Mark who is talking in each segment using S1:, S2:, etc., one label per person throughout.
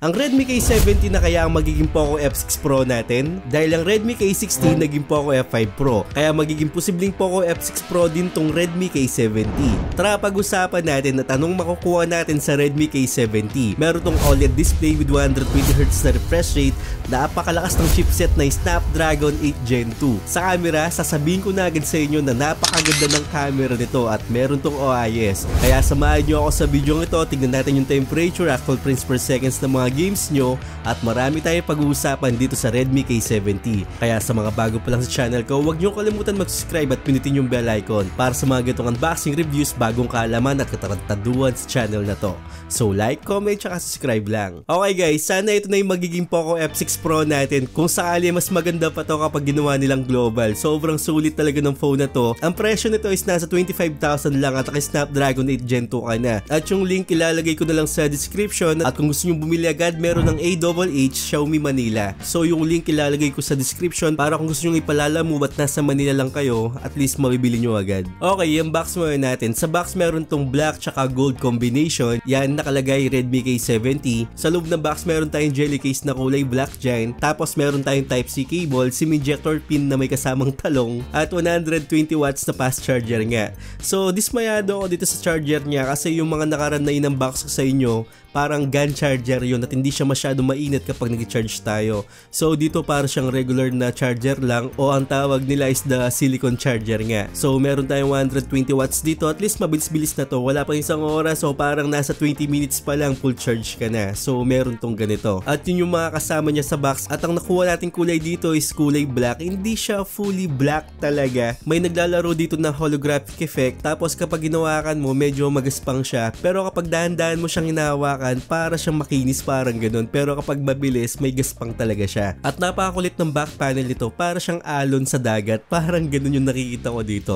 S1: Ang Redmi K70 na kaya ang magiging Poco F6 Pro natin dahil ang Redmi K60 naging Poco F5 Pro, kaya magiging posibleng Poco F6 Pro din tong Redmi K70. Tara pag-usapan natin at anong makukuha natin sa Redmi K70. Meron tong OLED display with 120Hz na refresh rate, napakalakas ng chipset na Snapdragon 8 Gen 2. Sa camera, sasabihin ko na agad sa inyo na napakaganda ng camera nito at meron tong OIS. Kaya samahan nyo ako sa video ito, tignan natin yung temperature, actual frames per seconds ng mga games nyo at marami tayong pag-uusapan dito sa Redmi K70. Kaya sa mga bago pa lang sa channel ko, huwag nyo kalimutan mag-subscribe at pinutin yung bell icon para sa mga ganitong unboxing reviews, bagong kaalaman at katarantaduhan sa channel na to. So like, comment, tsaka subscribe lang. Okay guys, sana ito na yung magiging Poco F6 Pro natin. Kung sakali mas maganda pa to kapag ginawa nilang global. Sobrang sulit talaga ng phone na to. Ang presyo nito is nasa 25,000 lang at Snapdragon 8 Gen 2 ka na. At yung link ilalagay ko na lang sa description at kung gusto nyo bumili agad, meron ng AHH Xiaomi Manila. So yung link ilalagay ko sa description para kung gusto nyo ipalalamu at nasa Manila lang kayo, at least mabibili nyo agad. Okay, yung box muna natin. Sa box meron tong black tsaka gold combination. Yan nakalagay Redmi K70. Sa loob ng box meron tayong jelly case na kulay black dyan. Tapos meron tayong Type-C cable, SIM injector pin na may kasamang talong at 120 watts na fast charger nga. So dismayado ako dito sa charger niya kasi yung mga nakaraan na ng box ko sa inyo, parang gun charger yun at hindi siya masyado mainit kapag nag-charge tayo. So dito para siyang regular na charger lang o ang tawag nila is the silicone charger nga. So meron tayong 120 watts dito, at least mabilis-bilis na to. Wala pa isang oras, so parang nasa 20 minutes pa lang full charge ka na. So meron tong ganito. At yun yung mga kasama niya sa box. At ang nakuha nating kulay dito is kulay black. Hindi siya fully black talaga. May naglalaro dito ng holographic effect. Tapos kapag ginawakan mo, medyo magaspang siya. Pero kapag dahan-dahan mo siyang hinahawakan, para siyang makinis, parang ganun. Pero kapag mabilis, may gaspang talaga siya. At napakakulit ng back panel nito, para siyang alon sa dagat. Parang ganun yung nakikita ko dito.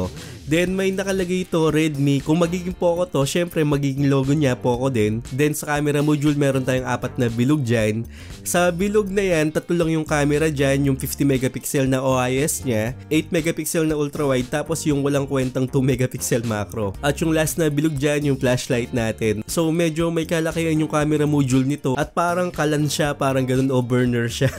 S1: Then may nakalagay ito Redmi. Kung magiging Poco to, syempre magiging logo niya Poco din. Then sa camera module meron tayong 4 na bilog dyan. Sa bilog na yan, 3 lang yung camera dyan. Yung 50 megapixel na OIS niya, 8 megapixel na ultra wide, tapos yung walang kwentang 2 megapixel macro. At yung last na bilog dyan, yung flashlight natin. So medyo may kalakihan yung camera module nito at parang kalan siya, parang ganun o burner siya.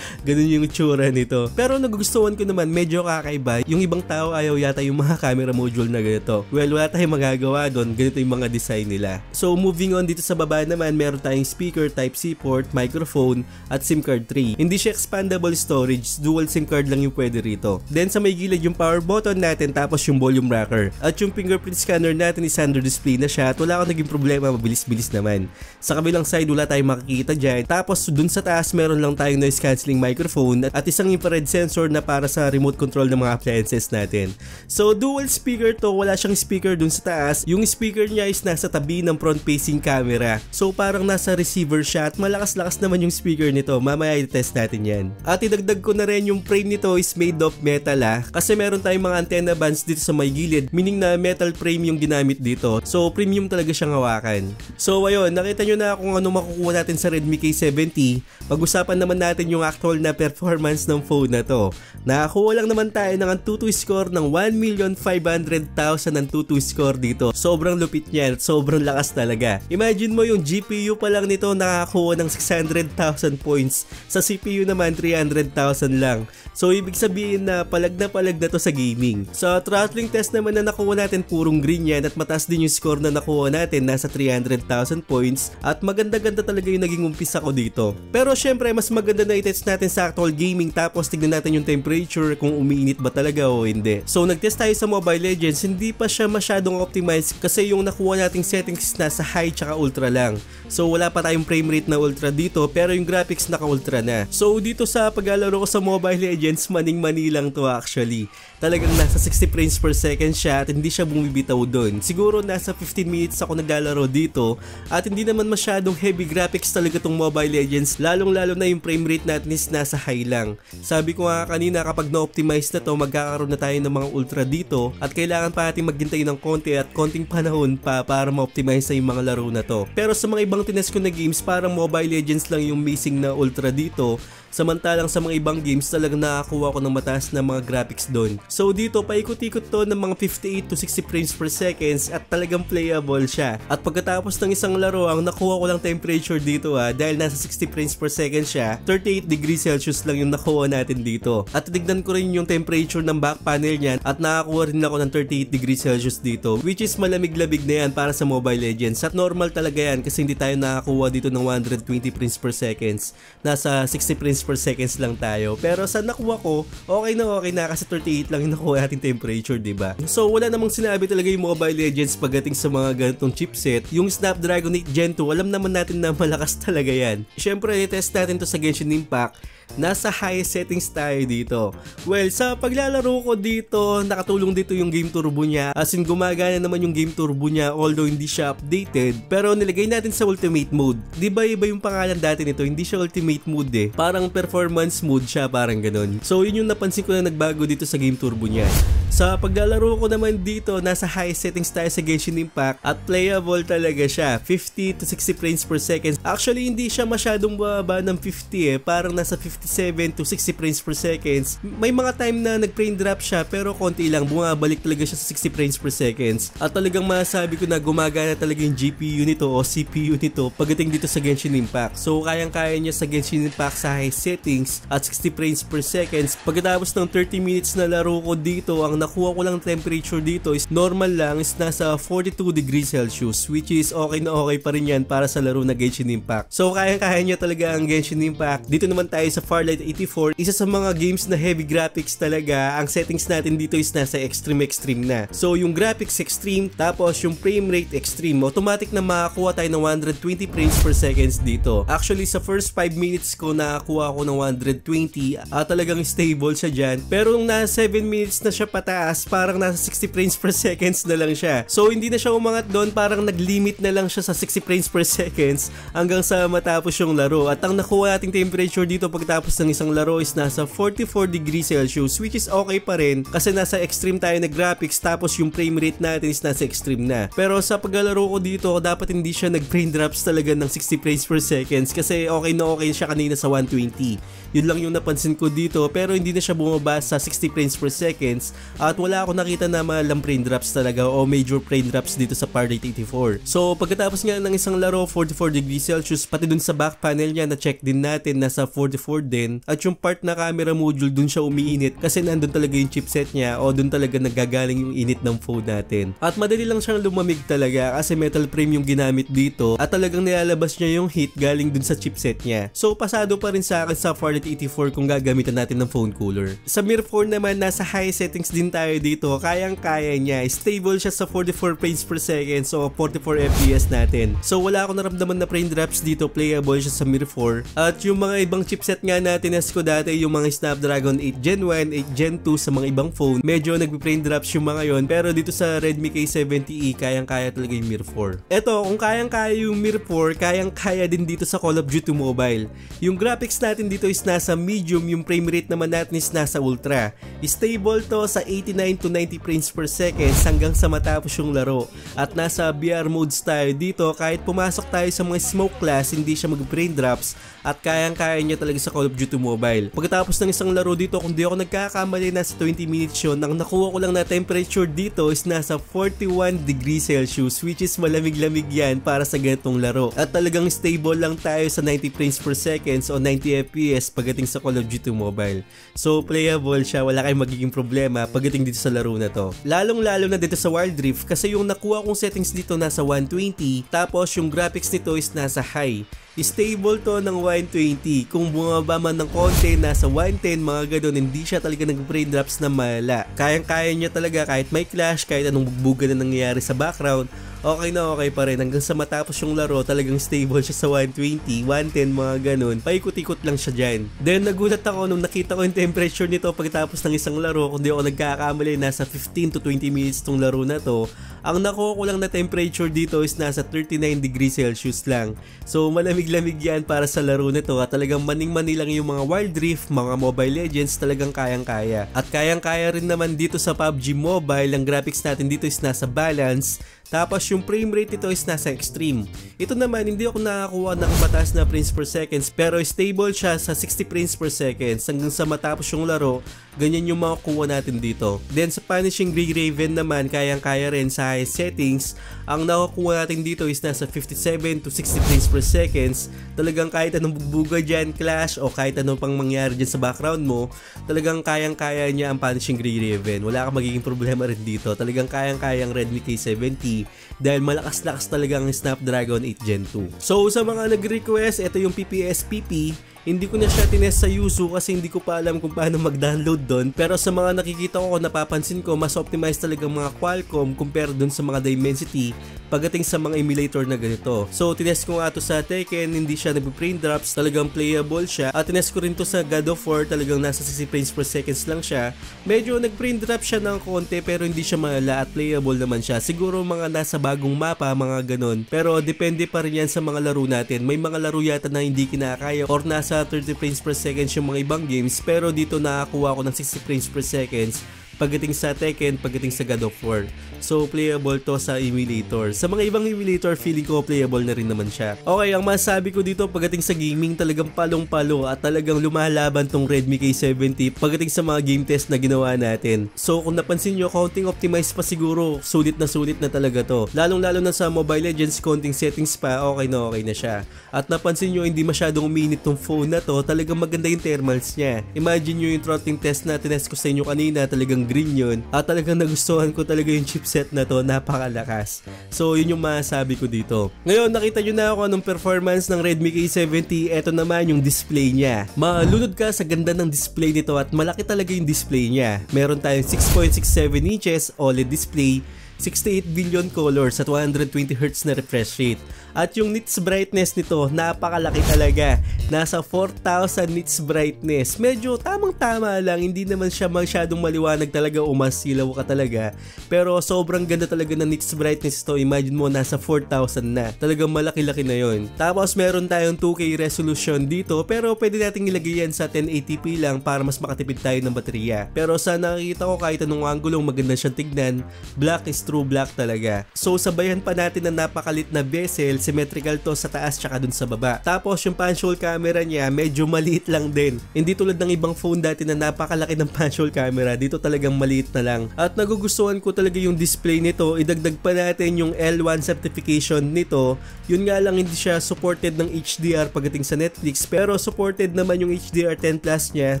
S1: Ganun yung itsura nito. Pero nagugustuhan ko naman, medyo kakaiba. Yung ibang tao ayaw yata yung mga camera module na ganito. Well, wala tayong magagawa doon. Ganito yung mga design nila. So moving on, dito sa baba naman, meron tayong speaker, Type-C port, microphone, at SIM card tray. Hindi siya expandable storage, dual SIM card lang yung pwede rito. Then sa may gilid yung power button natin, tapos yung volume rocker. At yung fingerprint scanner natin is under display na siya at wala akong naging problema, mabilis-bilis naman. Sa kabilang side, wala tayong makikita dyan. Tapos dun sa taas, meron lang tayong noise cancelling microphone at isang infrared sensor na para sa remote control ng mga appliances natin. So dual speaker to, wala siyang speaker dun sa taas. Yung speaker niya is nasa tabi ng front facing camera. So parang nasa receiver siya at malakas-lakas naman yung speaker nito. Mamaya i-test natin yan. At idagdag ko na rin yung frame nito is made of metal kasi meron tayong mga antenna bands dito sa may gilid, meaning na metal frame yung ginamit dito. So premium talaga siyang hawakan. So ayun, nakita nyo na kung ano makukuha natin sa Redmi K70. Pag-usapan naman natin yung actual na performance ng phone na to. Nakakuha lang naman tayo ng Antutu score ng 1,500,000 ang Antutu score dito. Sobrang lupit niya at sobrang lakas talaga. Imagine mo yung GPU pa lang nito nakakuha ng 600,000 points. Sa CPU naman 300,000 lang. So ibig sabihin na palag na to sa gaming. Sa throttling test naman na nakuha natin, purong green yan at mataas din yung score na nakuha natin, nasa 300,000 points at maganda-ganda talaga yung naging umpisa ko dito. Pero syempre mas maganda na i-test natin sa actual gaming, tapos tignan natin yung temperature kung umiinit ba talaga o hindi. So nag-test tayo sa Mobile Legends, hindi pa siya masyadong optimized kasi yung nakuha nating settings nasa high tsaka ultra lang. So wala pa tayong frame rate na ultra dito, pero yung graphics naka-ultra na. So dito sa paglalaro ko sa Mobile Legends, maning-mani lang to actually. Talagang nasa 60 frames per second siya at hindi siya bumibitaw doon. Siguro nasa 15 minutes ako naglalaro dito at hindi naman masyadong heavy graphics talaga tong Mobile Legends, lalong-lalo na yung frame rate natin is nasa high lang. Sabi ko nga kanina, kapag na-optimize na to, magkakaroon na tayo ng mga ultra dito at kailangan pa natin maghintay ng konti at konting panahon pa para ma-optimize na yung mga laro na to. Pero sa mga ibang tinest ko na games, parang Mobile Legends lang yung missing na ultra dito. Samantalang sa mga ibang games talagang nakakuha ko ng mataas na mga graphics doon. So dito paikot-ikot to ng mga 58 to 60 frames per seconds at talagang playable siya. At pagkatapos ng isang laro, ang nakuha ko lang temperature dito dahil nasa 60 frames per second siya, 38 degrees Celsius lang yung nakuha natin dito. At tignan ko rin yung temperature ng back panel niyan at nakakuha rin ako ng 38 degrees Celsius dito, which is malamig-lamig na yan para sa Mobile Legends. At normal talaga yan kasi hindi tayo nakakuha dito ng 120 frames per seconds. Nasa 60 frames per seconds lang tayo. Pero sa nakuha ko, okay na kasi 38 lang yung nakuha natin temperature, diba? So wala namang sinabi talaga yung Mobile Legends pagdating sa mga ganitong chipset. Yung Snapdragon 8 Gen 2, alam naman natin na malakas talaga yan. Siyempre, i-test natin to sa Genshin Impact. Nasa high settings tayo dito. Well, sa paglalaro ko dito, nakatulong dito yung game turbo niya. As in, gumagana naman yung game turbo niya although hindi siya updated. Pero nilagay natin sa ultimate mode. Diba iba yung pangalan dati nito? Hindi siya ultimate mode eh. Parang performance mode siya, parang ganun. So yun yung napansin ko na nagbago dito sa game turbo niya. Sa paglalaro ko naman dito, nasa high settings tayo sa Genshin Impact at playable talaga siya. 50 to 60 frames per second. Actually, hindi siya masyadong bababa ng 50 eh. Parang nasa 57 to 60 frames per seconds. May mga time na nag-frame drop siya pero konti lang. Bumabalik talaga siya sa 60 frames per seconds. At talagang masasabi ko na gumagana talaga yung GPU nito o CPU nito pagdating dito sa Genshin Impact. So, kayang-kaya niya sa Genshin Impact sa high settings at 60 frames per seconds. Pagkatapos ng 30 minutes na laro ko dito, ang nakuha ko lang temperature dito is normal lang, is nasa 42 degrees Celsius, which is okay na okay pa rin yan para sa laro na Genshin Impact. So kaya-kaya niya talaga ang Genshin Impact. Dito naman tayo sa Farlight 84, isa sa mga games na heavy graphics talaga. Ang settings natin dito is nasa extreme na. So yung graphics extreme, tapos yung frame rate extreme, automatic na makakuha tayo ng 120 frames per seconds dito. Actually sa first 5 minutes ko nakakuha ako ng 120 at talagang stable siya dyan. Pero nung nasa 7 minutes na siya pataas, parang nasa 60 frames per seconds na lang siya. So hindi na siya umangat doon, parang nag-limit na lang siya sa 60 frames per seconds hanggang sa matapos yung laro. At ang nakuha nating temperature dito pagtapos ng isang laro is nasa 44 degrees Celsius, which is okay pa rin kasi nasa extreme tayo na graphics tapos yung frame rate natin is nasa extreme na. Pero sa paglalaro ko dito, dapat hindi siya nag-frame drops talaga ng 60 frames per seconds kasi okay na okay siya kanina sa 120. Yun lang yung napansin ko dito, pero hindi na siya bumaba sa 60 frames per seconds at wala ako nakita na malang frame drops talaga o major frame drops dito sa Farlight 84. So pagkatapos nga ng isang laro, 44 degrees Celsius, pati dun sa back panel niya na check din natin nasa 44 din, at yung part na camera module dun siya umiinit kasi nandun talaga yung chipset niya o dun talaga nagagaling yung init ng phone natin. At madali lang siyang lumamig talaga kasi metal frame yung ginamit dito at talagang nilalabas niya yung heat galing dun sa chipset niya. So pasado pa rin sa akin sa Farlight 84 kung gagamitan natin ng phone cooler. Sa Mir 4 naman, nasa high settings din tayo dito. Kayang-kaya niya. Stable siya sa 44 frames per second, so 44 FPS natin. So wala akong naramdaman na frame drops dito. Playable siya sa Mir 4. At yung mga ibang chipset nga natin as ko dati, yung mga Snapdragon 8 Gen 1, 8 Gen 2 sa mga ibang phone, medyo nagbe-frame drops yung mga yon. Pero dito sa Redmi K70e, kayang-kaya talaga yung Mir 4. Eto, kung kayang-kaya yung Mir 4, kayang-kaya din dito sa Call of Duty Mobile. Yung graphics natin dito is nasa medium, yung frame rate naman natin is nasa ultra. Stable to sa 89 to 90 frames per second hanggang sa matapos yung laro. At nasa VR modes tayo dito, kahit pumasok tayo sa mga smoke class, hindi siya mag-frame drops at kayang-kaya niya talaga sa Call of Duty Mobile. Pagkatapos ng isang laro dito, kung di ako nagkakamali, nasa 20 minutes yun, ang nakuha ko lang na temperature dito is nasa 41 degrees Celsius, which is malamig-lamig yan para sa ganitong laro. At talagang stable lang tayo sa 90 frames per second o 90 FPS pagdating sa Call of Duty Mobile. So playable siya, wala kayong magiging problema pagdating dito sa laro na to. Lalong-lalo na dito sa Wild Rift kasi yung nakuha kong settings dito nasa 120, tapos yung graphics nito is nasa high. Stable to ng 120. Kung bumaba man ng konti, nasa 110, mga ganun, hindi siya talaga nag-frame drops na malala. Kayang-kaya niya talaga kahit may clash, kahit anong bugbugan na nangyayari sa background, okay na okay pa rin. Hanggang sa matapos yung laro, talagang stable siya sa 120, 110, mga ganun. Paikot-ikot lang siya dyan. Then nagulat ako nung nakita ko yung temperature nito pagkatapos ng isang laro. Kung di ako nagkakamali, nasa 15 to 20 minutes tong laro na to. Ang nakuha ko lang na temperature dito is nasa 39 degrees Celsius lang. So malamig-lamig yan para sa laro nito at talagang maning-mani lang yung mga Wild Rift, mga Mobile Legends, talagang kayang-kaya. At kayang-kaya rin naman dito sa PUBG Mobile, ang graphics natin dito is nasa balance. Tapos yung frame rate nito is nasa extreme. Ito naman hindi ako nakakuha ng mataas na frames per seconds pero stable siya sa 60 frames per seconds hanggang sa matapos yung laro. Ganyan yung makukuha natin dito. Then sa Punishing Grey Raven naman kayang-kaya rin sa high settings. Ang nakukuha natin dito is nasa 57 to 60 frames per seconds. Talagang kahit anong bubuga dyan, clash o kahit anong pang mangyari dyan sa background mo, talagang kayang-kaya niya ang Punishing Grey Raven. Wala kang magiging problema rin dito. Talagang kayang-kayang Redmi K70 dahil malakas-lakas talaga ang Snapdragon 8 Gen 2. So sa mga nag-request, ito yung PPS-PP. Hindi ko na siya tinest sa Yuzu kasi hindi ko pa alam kung paano mag-download doon. Pero sa mga nakikita ko, napapansin ko, mas optimized talaga mga Qualcomm compare doon sa mga Dimensity pagdating sa mga emulator na ganito. So tinest ko nga to sa Tekken, hindi siya nag-frame drops, talagang playable siya. At tinest ko rin to sa God of War, talagang nasa 60 frames per seconds lang siya. Medyo nag-frame drop siya ng konti pero hindi siya malala at playable naman siya. Siguro mga nasa bagong mapa, mga ganon. Pero depende pa rin yan sa mga laro natin. May mga laro yata na hindi kinakaya or nasa 30 frames per seconds yung mga ibang games, pero dito nakakuha ko ng 60 frames per seconds pagdating sa Tekken, pagdating sa God of War. So playable to sa emulator. Sa mga ibang emulator, feeling ko playable na rin naman siya. Okay, ang masabi ko dito pagdating sa gaming, talagang palong-palo at talagang lumalaban tong Redmi K70 pagdating sa mga game test na ginawa natin. So kung napansin nyo, counting optimized pa siguro, sulit na talaga to. Lalong-lalo na sa Mobile Legends, counting settings pa, okay na siya. At napansin nyo, hindi masyadong uminit tong phone na to, talagang maganda yung thermals niya. Imagine nyo yung throttling test na tinest ko sa inyo kanina, talagang green yun. At talagang nagustuhan ko talaga yung chipset na to, napakalakas. So yun yung masasabi ko dito. Ngayon nakita nyo na ako anong performance ng Redmi K70. Eto naman yung display niya. Malunod ka sa ganda ng display nito at malaki talaga yung display niya. Meron tayong 6.67 inches OLED display, 68 billion colors at 120Hz na refresh rate. At yung nits brightness nito, napakalaki talaga. Nasa 4,000 nits brightness. Medyo tamang-tama lang, hindi naman siya masyadong maliwanag talaga o masilaw ka talaga. Pero sobrang ganda talaga ng nits brightness ito. Imagine mo, nasa 4,000 na. Talagang malaki-laki na yon. Tapos meron tayong 2K resolution dito, pero pwede nating ilagay yan sa 1080p lang para mas makatipid tayo ng baterya. Pero sa nakikita ko, kahit anong angulong maganda siyang tignan, black is true black talaga. So sabayan pa natin na napakalit na bezel, symmetrical to sa taas tsaka dun sa baba. Tapos yung punch-hole camera niya medyo maliit lang din. Hindi tulad ng ibang phone dati na napakalaki ng punch-hole camera, dito talagang maliit na lang. At nagugustuhan ko talaga yung display nito. Idagdag pa natin yung L1 certification nito. Yun nga lang hindi siya supported ng HDR pagdating sa Netflix, pero supported naman yung HDR10 Plus niya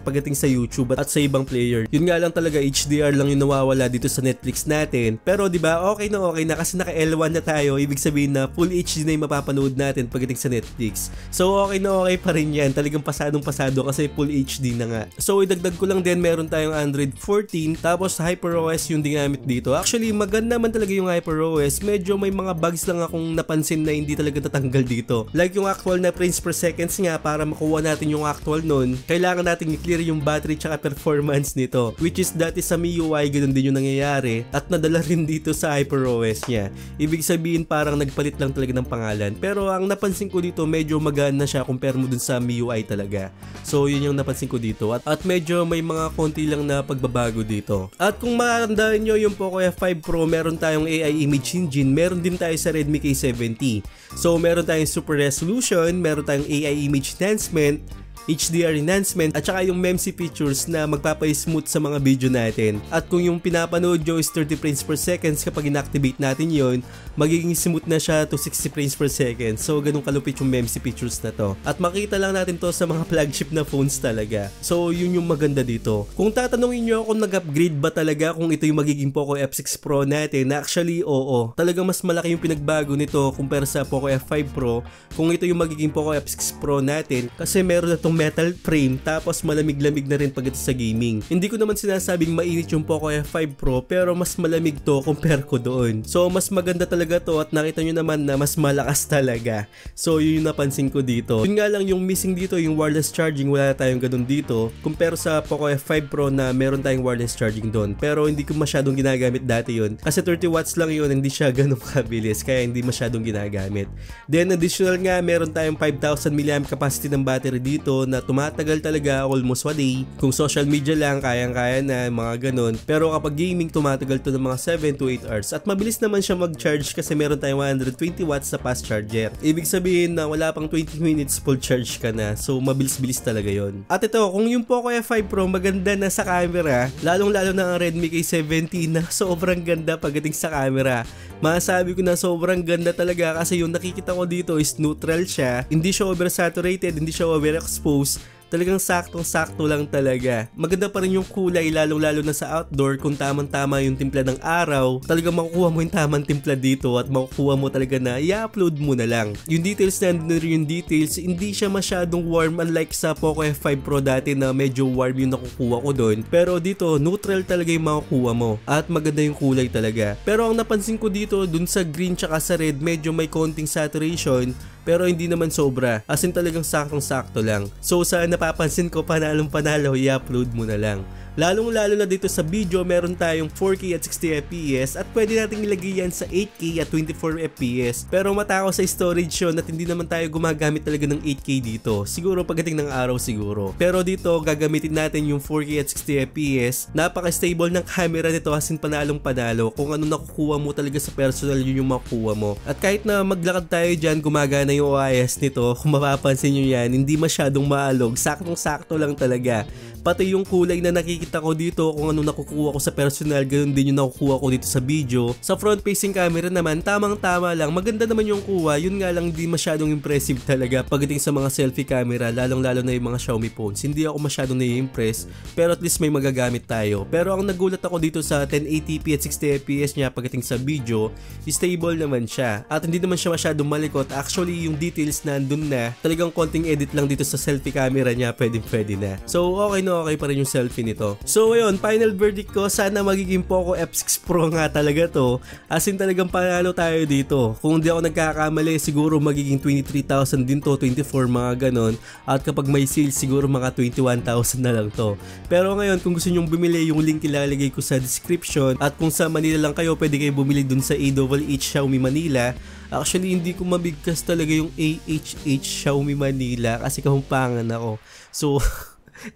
S1: pagdating sa YouTube at sa ibang player. Yun nga lang talaga, HDR lang yung nawawala dito sa Netflix natin. Pero di ba okay na kasi naka L1 na tayo, ibig sabihin na full HD na yung mapapanood natin pagdating sa Netflix. So okay na okay pa rin yan, talagang pasadong-pasado kasi full HD na nga. So idagdag ko lang din, meron tayong Android 14, tapos HyperOS yung dinamit dito. Actually maganda naman talaga yung HyperOS, medyo may mga bugs lang akong napansin na hindi talaga tatanggal dito. Like yung actual na frames per seconds nga, para makuha natin yung actual nun, kailangan natin i-clear yung battery tsaka performance nito, which is dati sa MIUI ganun din yung nangyayari at nadala rin dito sa HyperOS niya. Ibig sabihin parang nagpalit lang talaga ng pangalan. Pero ang napansin ko dito, medyo magana siya compare mo dun sa MIUI talaga. So yun yung napansin ko dito. At medyo may mga konti lang na pagbabago dito. At kung matandaan nyo yung Poco F5 Pro, meron tayong AI image engine. Meron din tayo sa Redmi K70. So meron tayong super resolution, meron tayong AI image enhancement, HDR enhancement at saka yung MEMC features na magpapay-smooth sa mga video natin. At kung yung pinapanood nyo is 30 frames per second, kapag inactivate natin yon, magiging smooth na siya to 60 frames per second. So ganun kalupit yung MEMC features na to. At makita lang natin to sa mga flagship na phones talaga. So yun yung maganda dito. Kung tatanungin nyo kung nag-upgrade ba talaga kung ito yung magiging Poco F6 Pro natin, actually oo. Talagang mas malaki yung pinagbago nito compare sa Poco F5 Pro kung ito yung magiging Poco F6 Pro natin, kasi meron na tong metal frame tapos malamig-lamig na rin pag ito sa gaming. Hindi ko naman sinasabing mainit yung Poco F5 Pro pero mas malamig to compare ko doon. So mas maganda talaga to at nakita nyo naman na mas malakas talaga. So yun yung napansin ko dito. Yun nga lang yung missing dito yung wireless charging, wala tayong ganun dito. Compare sa Poco F5 Pro na meron tayong wireless charging doon. Pero hindi ko masyadong ginagamit dati yun. Kasi 30 watts lang yun, hindi siya ganun kabilis kaya hindi masyadong ginagamit. Then additional nga meron tayong 5,000 mAh capacity ng battery dito na tumatagal talaga almost a day. Kung social media lang, kayang-kaya na, mga ganun. Pero kapag gaming, tumatagal to ng mga 7 to 8 hours. At mabilis naman siya mag-charge kasi meron tayong 120 watts na fast charger. Ibig sabihin na wala pang 20 minutes full charge ka na. So mabilis-bilis talaga yon. At ito, kung yung Poco F5 Pro maganda na sa camera, lalong-lalo na ang Redmi K70 na sobrang ganda pagdating sa camera. Masasabi ko na sobrang ganda talaga kasi yung nakikita ko dito is neutral siya. Hindi siya oversaturated, hindi siya overexposed. Talagang saktong-sakto lang talaga. Maganda pa rin yung kulay lalong-lalo na sa outdoor kung tamang-tama yung timpla ng araw. Talagang makukuha mo yung tamang timpla dito at makukuha mo talaga na i-upload mo na lang. Yung details na rin yung details, hindi siya masyadong warm unlike sa Poco F5 Pro dati na medyo warm yung nakukuha ko doon. Pero dito, neutral talaga yung makukuha mo at maganda yung kulay talaga. Pero ang napansin ko dito, dun sa green tsaka sa red, medyo may konting saturation. Pero hindi naman sobra, as in talagang saktong-sakto lang. So sa napapansin ko, panalong-panalo, i-upload mo na lang. Lalong-lalo na dito sa video, meron tayong 4K at 60 FPS at pwede nating ilagay yan sa 8K at 24 FPS. Pero matako sa storage yun at hindi naman tayo gumagamit talaga ng 8K dito. Siguro pagdating ng araw siguro. Pero dito, gagamitin natin yung 4K at 60 FPS. Napaka-stable ng camera nito, as in panalong-panalo. Kung ano nakukuha mo talaga sa personal, yun yung makukuha mo. At kahit na maglakad tayo dyan, gumagana yung OIS nito, kung mapapansin nyo yan, hindi masyadong maalog. Saktong-sakto lang talaga. Pati yung kulay na nakikita ko dito, kung ano nakukuha ko sa personal, ganoon din yung nakukuha ko dito sa video. Sa front facing camera naman, tamang-tama lang. Maganda naman yung kuha, yun nga lang di masyadong impressive talaga pagdating sa mga selfie camera, lalong-lalo na yung mga Xiaomi phones. Hindi ako masyadong nai-impress, pero at least may magagamit tayo. Pero ang nagulat ako dito sa 1080p at 60 fps niya pagdating sa video, stable naman siya. At hindi naman siya masyadong malikot. Actually, yung details nandun na. Talagang konting edit lang dito sa selfie camera niya, pwede na. So, okay pa rin yung selfie nito. So ayun, final verdict ko, sana magiging Poco F6 Pro nga talaga to. As in talagang panalo tayo dito. Kung hindi ako nagkakamali, siguro magiging 23,000 din to, 24 mga ganon. At kapag may sale, siguro mga 21,000 na lang to. Pero ngayon, kung gusto nyong bumili, yung link ilalagay ko sa description. At kung sa Manila lang kayo, pwede kayo bumili dun sa AHH Xiaomi Manila. Actually, hindi ko mabigkas talaga yung AHH Xiaomi Manila kasi kahumpangan ako. So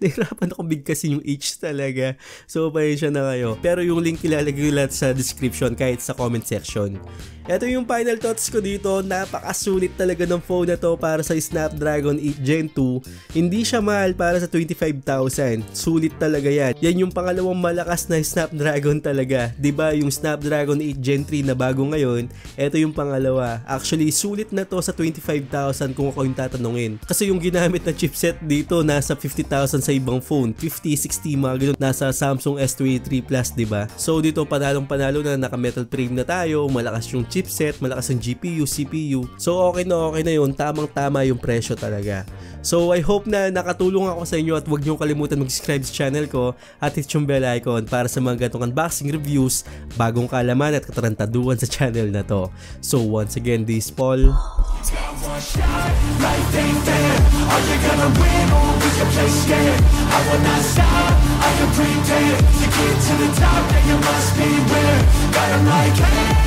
S1: nahirapan ako bigkasin yung H talaga. So, pasensya na kayo. Pero yung link ilalagay lahat sa description kahit sa comment section. Ito yung final thoughts ko dito. Napakasulit talaga ng phone na to para sa Snapdragon 8 Gen 2. Hindi siya mahal para sa 25,000. Sulit talaga yan. Yan yung pangalawang malakas na Snapdragon talaga. Diba yung Snapdragon 8 Gen 3 na bago ngayon, ito yung pangalawa. Actually, sulit na to sa 25,000 kung ako yung tatanungin. Kasi yung ginamit na chipset dito nasa 50,000 sa ibang phone. 50, 60 mga ganun. Nasa Samsung S23 Plus, diba? So dito panalong-panalo na, naka metal frame na tayo, malakas yung chipset, malakas ang GPU, CPU. So okay na yun, tamang-tama yung presyo talaga. So I hope na nakatulong ako sa inyo at huwag niyo kalimutan mag-subscribe sa channel ko at hit yung bell icon para sa mga ganitong unboxing reviews, bagong kaalaman at katarantaduhan sa channel na to. So once again, this is Paul.
S2: I will not stop, I can pretend to get to the top, then you must be where. Got 'em like, hey.